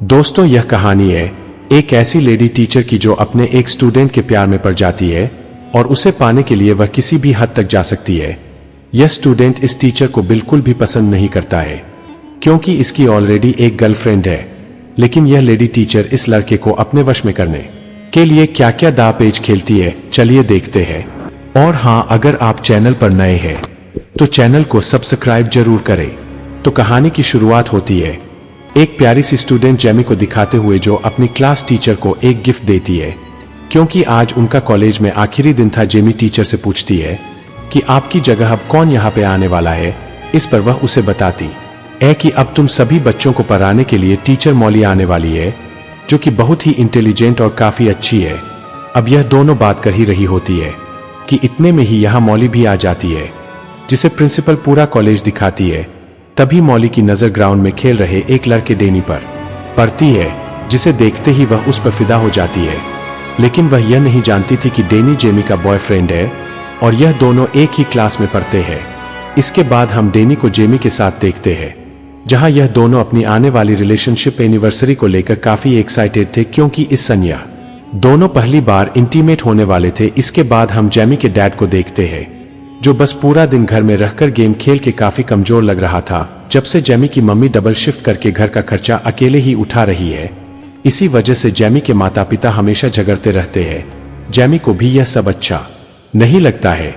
दोस्तों, यह कहानी है एक ऐसी लेडी टीचर की जो अपने एक स्टूडेंट के प्यार में पड़ जाती है और उसे पाने के लिए वह किसी भी हद तक जा सकती है। यह स्टूडेंट इस टीचर को बिल्कुल भी पसंद नहीं करता है क्योंकि इसकी ऑलरेडी एक गर्लफ्रेंड है। लेकिन यह लेडी टीचर इस लड़के को अपने वश में करने के लिए क्या क्या दांव-पेच खेलती है, चलिए देखते हैं। और हाँ, अगर आप चैनल पर नए हैं तो चैनल को सब्सक्राइब जरूर करें। तो कहानी की शुरुआत होती है एक प्यारी सी स्टूडेंट जेमी को दिखाते हुए जो अपनी क्लास टीचर को एक गिफ्ट देती है। क्योंकि आज उनका कॉलेज में आखिरी दिन था, जेमी टीचर से पूछती है कि आपकी जगह अब कौन यहाँ पे आने वाला है। इस पर वह उसे बताती है कि अब तुम सभी बच्चों को पढ़ाने के लिए टीचर मॉली आने वाली है, जो कि बहुत ही इंटेलिजेंट और काफी अच्छी है। अब यह दोनों बात कर ही रही होती है कि इतने में ही यहाँ मॉली भी आ जाती है, जिसे प्रिंसिपल पूरा कॉलेज दिखाती है। तभी मॉली की नजर ग्राउंड में खेल रहे एक लड़के डेनी पर पड़ती है, जिसे देखते ही वह उस पर फिदा हो जाती है। लेकिन वह यह नहीं जानती थी कि डेनी जेमी का बॉयफ्रेंड है और यह दोनों एक ही क्लास में पढ़ते हैं। इसके बाद हम डेनी को जेमी के साथ देखते हैं, जहां यह दोनों अपनी आने वाली रिलेशनशिप एनिवर्सरी को लेकर काफी एक्साइटेड थे, क्योंकि इस सनिया दोनों पहली बार इंटीमेट होने वाले थे। इसके बाद हम जेमी के डैड को देखते हैं, जो बस पूरा दिन घर में रहकर गेम खेल के काफी कमजोर लग रहा था, जब से जेमी की मम्मी डबल शिफ्ट करके घर का खर्चा अकेले ही उठा रही है। इसी वजह से जेमी के माता पिता हमेशा झगड़ते रहते हैं। जेमी को भी यह सब अच्छा नहीं लगता है,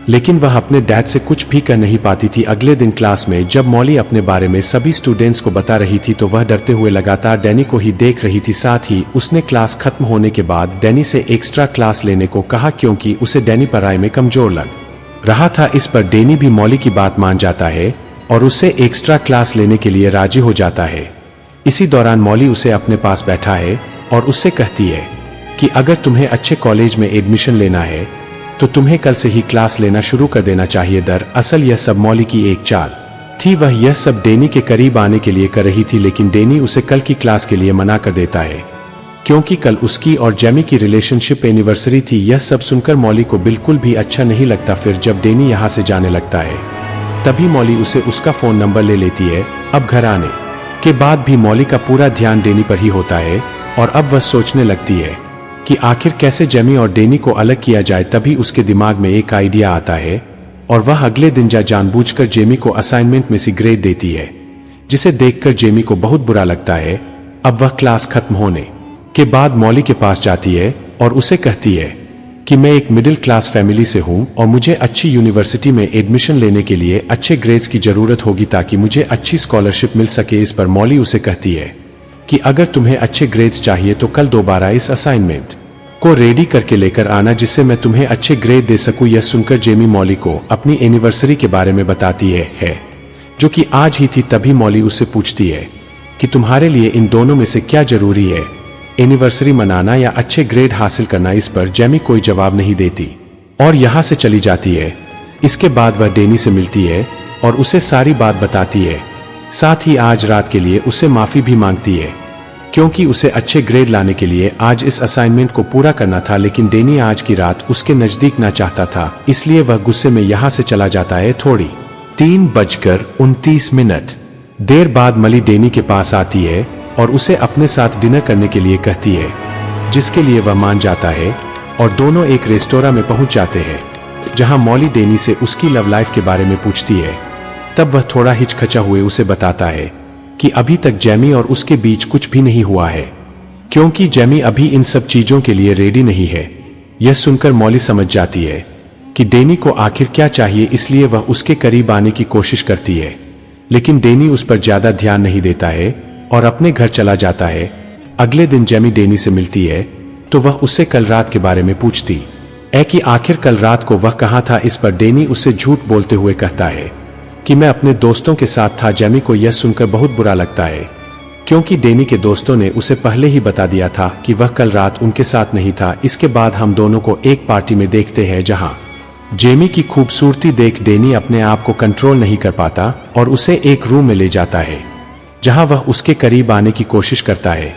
लेकिन वह अपने डैड से कुछ भी कर नहीं पाती थी। अगले दिन क्लास में जब मॉली अपने बारे में सभी स्टूडेंट्स को बता रही थी तो वह डरते हुए लगातार डैनी को ही देख रही थी। साथ ही उसने क्लास खत्म होने के बाद डैनी से एक्स्ट्रा क्लास लेने को कहा, क्योंकि उसे डैनी पढ़ाई में कमजोर लग रहा था। इस पर डैनी भी मॉली की बात मान जाता है और उससे एक्स्ट्रा क्लास लेने के लिए राजी हो जाता है। इसी दौरान मॉली उसे अपने पास बैठा है और उससे कहती है कि अगर तुम्हें अच्छे कॉलेज में एडमिशन लेना है तो तुम्हें कल से ही क्लास लेना शुरू कर देना चाहिए। दरअसल यह सब मॉली की एक चाल थी। वह यह सब डैनी के करीब आने के लिए कर रही थी, लेकिन डैनी उसे कल की क्लास के लिए मना कर देता है, क्योंकि कल उसकी और जेमी की रिलेशनशिप एनिवर्सरी थी। यह सब सुनकर मॉली को बिल्कुल भी अच्छा नहीं लगता। फिर जब डैनी यहाँ से जाने लगता है, तभी मॉली उसे उसका फोन नंबर ले लेती है। अब घर आने के बाद भी मॉली का पूरा ध्यान डैनी पर ही होता है और अब वह सोचने लगती है कि आखिर कैसे जेमी और डैनी को अलग किया जाए। तभी उसके दिमाग में एक आइडिया आता है और वह अगले दिन जानबूझकर जेमी को असाइनमेंट में सिगरेट देती है, जिसे देखकर जेमी को बहुत बुरा लगता है। अब वह क्लास खत्म होने के बाद मॉली के पास जाती है और उसे कहती है कि मैं एक मिडिल क्लास फैमिली से हूं और मुझे अच्छी यूनिवर्सिटी में एडमिशन लेने के लिए अच्छे ग्रेड्स की जरूरत होगी ताकि मुझे अच्छी स्कॉलरशिप मिल सके। इस पर मॉली उसे कहती है कि अगर तुम्हें अच्छे ग्रेड्स चाहिए तो कल दोबारा इस असाइनमेंट को रेडी करके लेकर आना, जिससे मैं तुम्हें अच्छे ग्रेड दे सकूं। यह सुनकर जेमी मॉली को अपनी एनिवर्सरी के बारे में बताती है जो कि आज ही थी। तभी मॉली उससे पूछती है कि तुम्हारे लिए इन दोनों में से क्या जरूरी है, एनिवर्सरी मनाना या अच्छे ग्रेड हासिल करना। इस पर जेमी कोई जवाब नहीं देती और यहाँ से चली जाती है। इसके बाद वह डैनी से मिलती है और उसे सारी बात बताती है। साथ ही आज रात के लिए उसे माफी भी मांगती है, क्योंकि उसे अच्छे ग्रेड लाने के लिए आज इस असाइनमेंट को पूरा करना था। लेकिन डैनी आज की रात उसके नजदीक ना चाहता था, इसलिए वह गुस्से में यहाँ से चला जाता है। थोड़ी 3:29 देर बाद मॉली डैनी के पास आती है और उसे अपने साथ डिनर करने के लिए कहती है, जिसके लिए वह मान जाता है और दोनों एक रेस्टोरेंट में पहुंच जाते हैं, जहां मॉली डैनी से उसकी लव लाइफ के बारे में पूछती है। तब वह थोड़ा हिचकिचा हुए उसे बताता है कि अभी तक जेमी और उसके बीच कुछ भी नहीं हुआ है, क्योंकि जेमी अभी इन सब चीजों के लिए रेडी नहीं है। यह सुनकर मॉली समझ जाती है कि डैनी को आखिर क्या चाहिए, इसलिए वह उसके करीब आने की कोशिश करती है। लेकिन डैनी उस पर ज्यादा ध्यान नहीं देता है और अपने घर चला जाता है। अगले दिन जेमी डैनी से मिलती है तो वह उससे कल रात के बारे में पूछती है कि आखिर कल रात को वह कहाँ था। इस पर डैनी उससे झूठ बोलते हुए कहता है कि मैं अपने दोस्तों के साथ था। जेमी को यह सुनकर बहुत बुरा लगता है, क्योंकि डैनी के दोस्तों ने उसे पहले ही बता दिया था कि वह कल रात उनके साथ नहीं था। इसके बाद हम दोनों को एक पार्टी में देखते हैं, जहां जेमी की खूबसूरती देख डैनी अपने आप को कंट्रोल नहीं कर पाता और उसे एक रूम में ले जाता है, जहां वह उसके करीब आने की कोशिश करता है,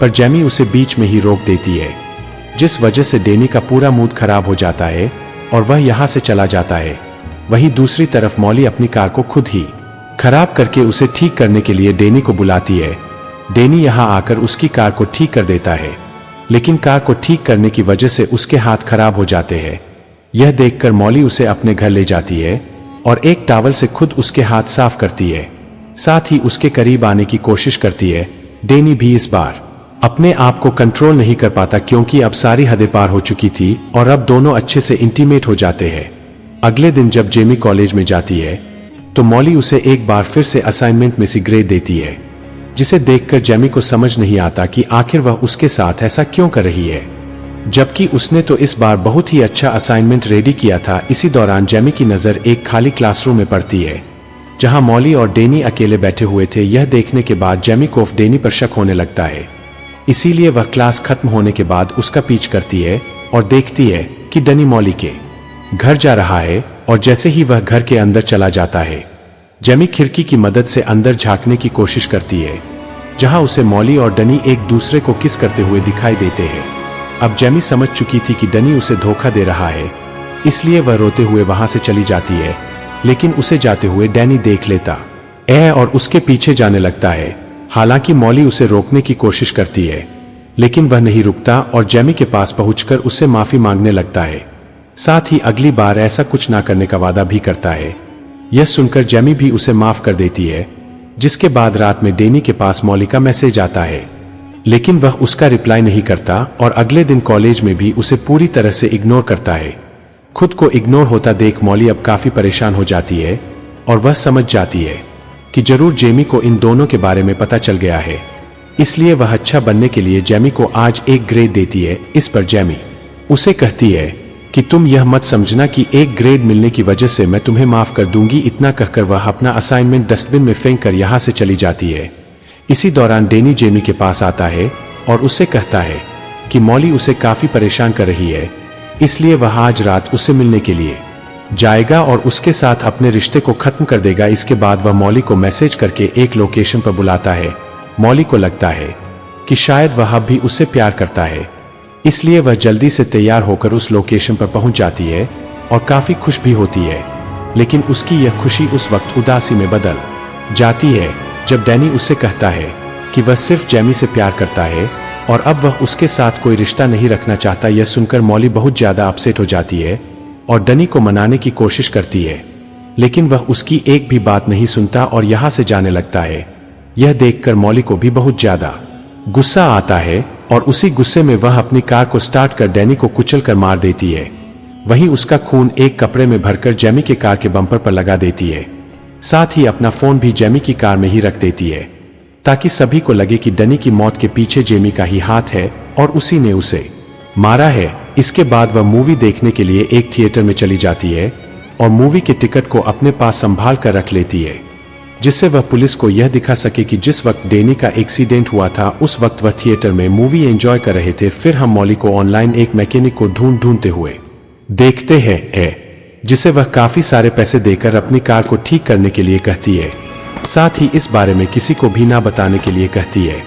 पर जेमी उसे बीच में ही रोक देती है, जिस वजह से डैनी का पूरा मूड खराब हो जाता है और वह यहां से चला जाता है। वहीं दूसरी तरफ मॉली अपनी कार को खुद ही खराब करके उसे ठीक करने के लिए डैनी को बुलाती है डेनी यहाँ आकर उसकी कार को ठीक कर देता है, लेकिन कार को ठीक करने की वजह से उसके हाथ खराब हो जाते हैं। यह देखकर मॉली उसे अपने घर ले जाती है और एक टॉवल से खुद उसके हाथ साफ करती है, साथ ही उसके करीब आने की कोशिश करती है। डेनी भी इस बार अपने आप को कंट्रोल नहीं कर पाता, क्योंकि अब सारी हदें पार हो चुकी थी और अब दोनों अच्छे से इंटीमेट हो जाते हैं। अगले दिन जब जेमी कॉलेज में जाती है तो मॉली उसे एक बार फिर से असाइनमेंट में सिगरेट देती है, जिसे देखकर जेमी को समझ नहीं आता कि आखिर वह उसके साथ ऐसा क्यों कर रही है, जबकि उसने तो इस बार बहुत ही अच्छा असाइनमेंट रेडी किया था। इसी दौरान जेमी की नजर एक खाली क्लासरूम में पड़ती है, जहां मॉली और डेनी अकेले बैठे हुए थे। यह देखने के बाद जेमी को डेनी पर शक होने लगता है, इसीलिए वह क्लास खत्म होने के बाद उसका पीछा करती है और देखती है कि डेनी मॉली के घर जा रहा है। और जैसे ही वह घर के अंदर चला जाता है, जेमी खिड़की की मदद से अंदर झांकने की कोशिश करती है, जहां उसे मॉली और डेनी एक दूसरे को किस करते हुए दिखाई देते हैं। अब जेमी समझ चुकी थी कि डेनी उसे धोखा दे रहा है, इसलिए वह रोते हुए वहां से चली जाती है, लेकिन उसे जाते हुए डेनी देख लेता है और उसके पीछे जाने लगता है। हालांकि मॉली उसे रोकने की कोशिश करती है, लेकिन वह नहीं रुकता और जेमी के पास पहुंचकर उससे माफी मांगने लगता है, साथ ही अगली बार ऐसा कुछ ना करने का वादा भी करता है। यह सुनकर जेमी भी उसे माफ कर देती है, जिसके बाद रात में डेनी के पास मॉली का मैसेज आता है, लेकिन वह उसका रिप्लाई नहीं करता और अगले दिन कॉलेज में भी उसे पूरी तरह से इग्नोर करता है। खुद को इग्नोर होता देख मॉली अब काफी परेशान हो जाती है और वह समझ जाती है कि जरूर जेमी को इन दोनों के बारे में पता चल गया है, इसलिए वह अच्छा बनने के लिए जेमी को आज एक ग्रेड देती है। इस पर जेमी उसे कहती है कि तुम यह मत समझना कि एक ग्रेड मिलने की वजह से मैं तुम्हें माफ कर दूंगी। इतना कहकर वह अपना असाइनमेंट डस्टबिन में फेंक कर यहाँ से चली जाती है। इसी दौरान डेनी जेमी के पास आता है और उससे कहता है कि मॉली उसे काफी परेशान कर रही है, इसलिए वह आज रात उसे मिलने के लिए जाएगा और उसके साथ अपने रिश्ते को खत्म कर देगा। इसके बाद वह मॉली को मैसेज करके एक लोकेशन पर बुलाता है। मॉली को लगता है कि शायद वह अब भी उससे प्यार करता है, इसलिए वह जल्दी से तैयार होकर उस लोकेशन पर पहुंच जाती है और काफी खुश भी होती है। लेकिन उसकी यह खुशी उस वक्त उदासी में बदल जाती है जब डेनी उससे कहता है कि वह सिर्फ जेमी से प्यार करता है और अब वह उसके साथ कोई रिश्ता नहीं रखना चाहता। यह सुनकर मॉली बहुत ज्यादा अपसेट हो जाती है और डेनी को मनाने की कोशिश करती है, लेकिन वह उसकी एक भी बात नहीं सुनता और यहाँ से जाने लगता है। यह देखकर मॉली को भी बहुत ज्यादा गुस्सा आता है और उसी गुस्से में वह अपनी कार को स्टार्ट कर डेनी को कुचल कर मार देती है। वहीं उसका खून एक कपड़े में भरकर जेमी के कार के बम्पर पर लगा देती है, साथ ही अपना फोन भी जेमी की कार में ही रख देती है, ताकि सभी को लगे कि डेनी की मौत के पीछे जेमी का ही हाथ है और उसी ने उसे मारा है। इसके बाद वह मूवी देखने के लिए एक थिएटर में चली जाती है और मूवी के टिकट को अपने पास संभाल कर रख लेती है, जिससे वह पुलिस को यह दिखा सके कि जिस वक्त डेनी का एक्सीडेंट हुआ था उस वक्त वह थिएटर में मूवी एंजॉय कर रहे थे। फिर हम मॉली को ऑनलाइन एक मैकेनिक को ढूंढते हुए देखते हैं, जिसे वह काफी सारे पैसे देकर अपनी कार को ठीक करने के लिए कहती है, साथ ही इस बारे में किसी को भी ना बताने के लिए कहती है।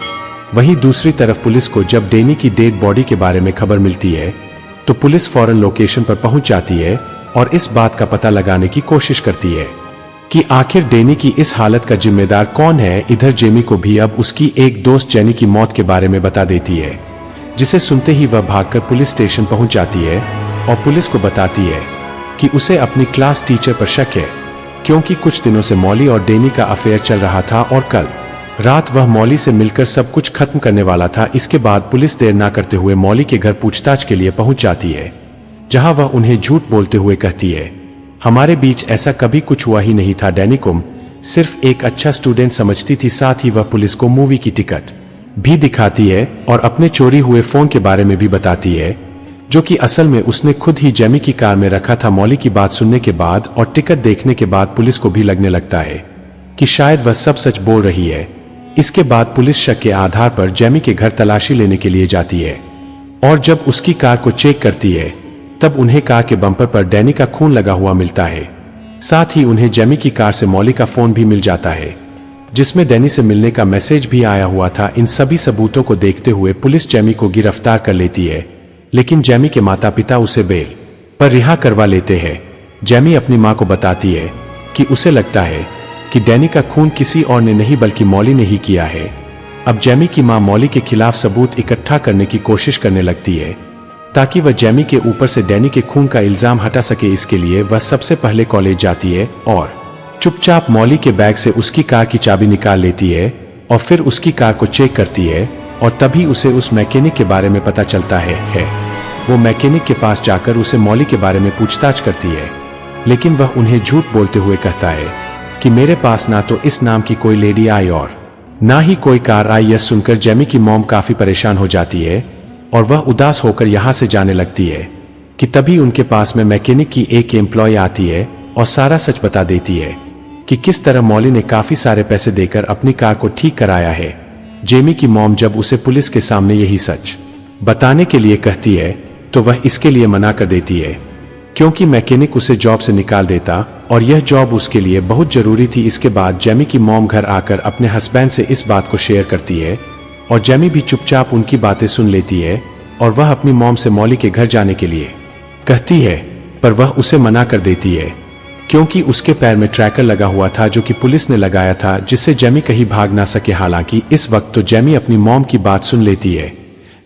वहीं दूसरी तरफ पुलिस को जब डेनी की डेड बॉडी के बारे में खबर मिलती है तो पुलिस फौरन लोकेशन पर पहुंच जाती है और इस बात का पता लगाने की कोशिश करती है कि आखिर डेनी की इस हालत का जिम्मेदार कौन है। इधर जेमी को भी अब उसकी एक दोस्त जेनी की मौत के बारे में बता देती है, जिसे सुनते ही वह भागकर पुलिस स्टेशन पहुंच जाती है और पुलिस को बताती है कि उसे अपनी क्लास टीचर पर शक है, क्योंकि कुछ दिनों से मॉली और डेनी का अफेयर चल रहा था और कल रात वह मॉली से मिलकर सब कुछ खत्म करने वाला था। इसके बाद पुलिस देर ना करते हुए मॉली के घर पूछताछ के लिए पहुंच जाती है, जहां वह उन्हें झूठ बोलते हुए कहती है, हमारे बीच ऐसा कभी कुछ हुआ ही नहीं था। डेनी को सिर्फ एक अच्छा स्टूडेंट समझती थी। साथ ही वह पुलिस को मूवी की टिकट भी दिखाती है और अपने चोरी हुए फोन के बारे में भी बताती है, जो कि असल में उसने खुद ही जेमी की कार में रखा था। मॉली की बात सुनने के बाद और टिकट देखने के बाद पुलिस को भी लगने लगता है कि शायद वह सब सच बोल रही है। इसके बाद पुलिस शक के आधार पर जेमी के घर तलाशी लेने के लिए जाती है और जब उसकी कार को चेक करती है तब उन्हें कार के बम्पर पर डेनी का खून लगा हुआ मिलता है। साथ ही उन्हें जेमी की कार से मॉली का फोन भी मिल जाता है, जिसमें डेनी से मिलने का मैसेज भी आया हुआ था। इन सभी सबूतों को देखते हुए पुलिस जेमी को गिरफ्तार कर लेती है, लेकिन जेमी के माता पिता उसे बेल पर रिहा करवा लेते हैं। जेमी अपनी मां को बताती है कि उसे लगता है कि डेनी का खून किसी और ने नहीं बल्कि मॉली ने ही किया है। अब जेमी की मां मॉली के खिलाफ सबूत इकट्ठा करने की कोशिश करने लगती है ताकि वह जेमी के ऊपर से डैनी के खून का इल्जाम हटा सके। इसके लिए वह सबसे पहले कॉलेज जाती है और चुपचाप मॉली के बैग से उसकी कार की चाबी निकाल लेती है और फिर उसकी कार को चेक करती है और तभी उसे उस मैकेनिक के बारे में पता चलता है। वो मैकेनिक के पास जाकर उसे मॉली के बारे में पूछताछ करती है, लेकिन वह उन्हें झूठ बोलते हुए कहता है कि मेरे पास ना तो इस नाम की कोई लेडी आई और ना ही कोई कार आई। यह सुनकर जेमी की मॉम काफी परेशान हो जाती है और वह उदास होकर यहाँ से जाने लगती है कि तभी उनके पास में मैकेनिक की एक एम्प्लॉय आती है और सारा सच बता देती है कि किस तरह मॉली ने काफी सारे पैसे देकर अपनी कार को ठीक कराया है। जेमी की मॉम जब उसे पुलिस के सामने यही सच बताने के लिए कहती है तो वह इसके लिए मना कर देती है क्योंकि मैकेनिक उसे जॉब से निकाल देता और यह जॉब उसके लिए बहुत जरूरी थी। इसके बाद जेमी की मॉम घर आकर अपने हस्बैंड से इस बात को शेयर करती है और जेमी भी चुपचाप उनकी बातें सुन लेती है और वह अपनी मॉम से मॉली के घर जाने के लिए कहती है, पर वह उसे मना कर देती है क्योंकि उसके पैर में ट्रैकर लगा हुआ था जो कि पुलिस ने लगाया था, जिससे जेमी कहीं भाग ना सके। हालांकि इस वक्त तो जेमी अपनी मॉम की बात सुन लेती है,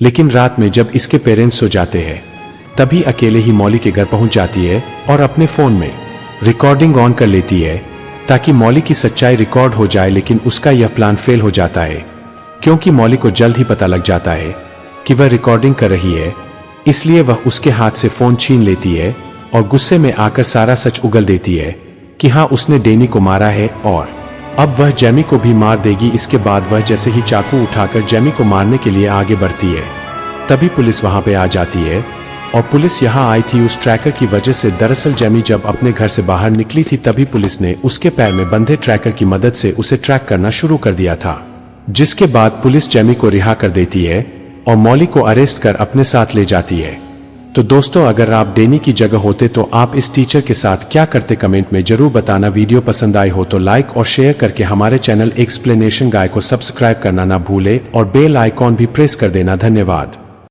लेकिन रात में जब इसके पेरेंट्स सो जाते हैं तभी अकेले ही मॉली के घर पहुंच जाती है और अपने फोन में रिकॉर्डिंग ऑन कर लेती है ताकि मॉली की सच्चाई रिकॉर्ड हो जाए। लेकिन उसका यह प्लान फेल हो जाता है क्योंकि मॉली को जल्द ही पता लग जाता है कि वह रिकॉर्डिंग कर रही है, इसलिए वह उसके हाथ से फोन छीन लेती है और गुस्से में आकर सारा सच उगल देती है कि हाँ, उसने डैनी को मारा है और अब वह जेमी को भी मार देगी। इसके बाद वह जैसे ही चाकू उठाकर जेमी को मारने के लिए आगे बढ़ती है तभी पुलिस वहां पे आ जाती है और पुलिस यहां आई थी उस ट्रैकर की वजह से। दरअसल जेमी जब अपने घर से बाहर निकली थी तभी पुलिस ने उसके पैर में बंधे ट्रैकर की मदद से उसे ट्रैक करना शुरू कर दिया था, जिसके बाद पुलिस जेमी को रिहा कर देती है और मॉली को अरेस्ट कर अपने साथ ले जाती है। तो दोस्तों, अगर आप डैनी की जगह होते तो आप इस टीचर के साथ क्या करते, कमेंट में जरूर बताना। वीडियो पसंद आई हो तो लाइक और शेयर करके हमारे चैनल एक्सप्लेनेशन गाय को सब्सक्राइब करना ना भूले और बेल आइकॉन भी प्रेस कर देना। धन्यवाद।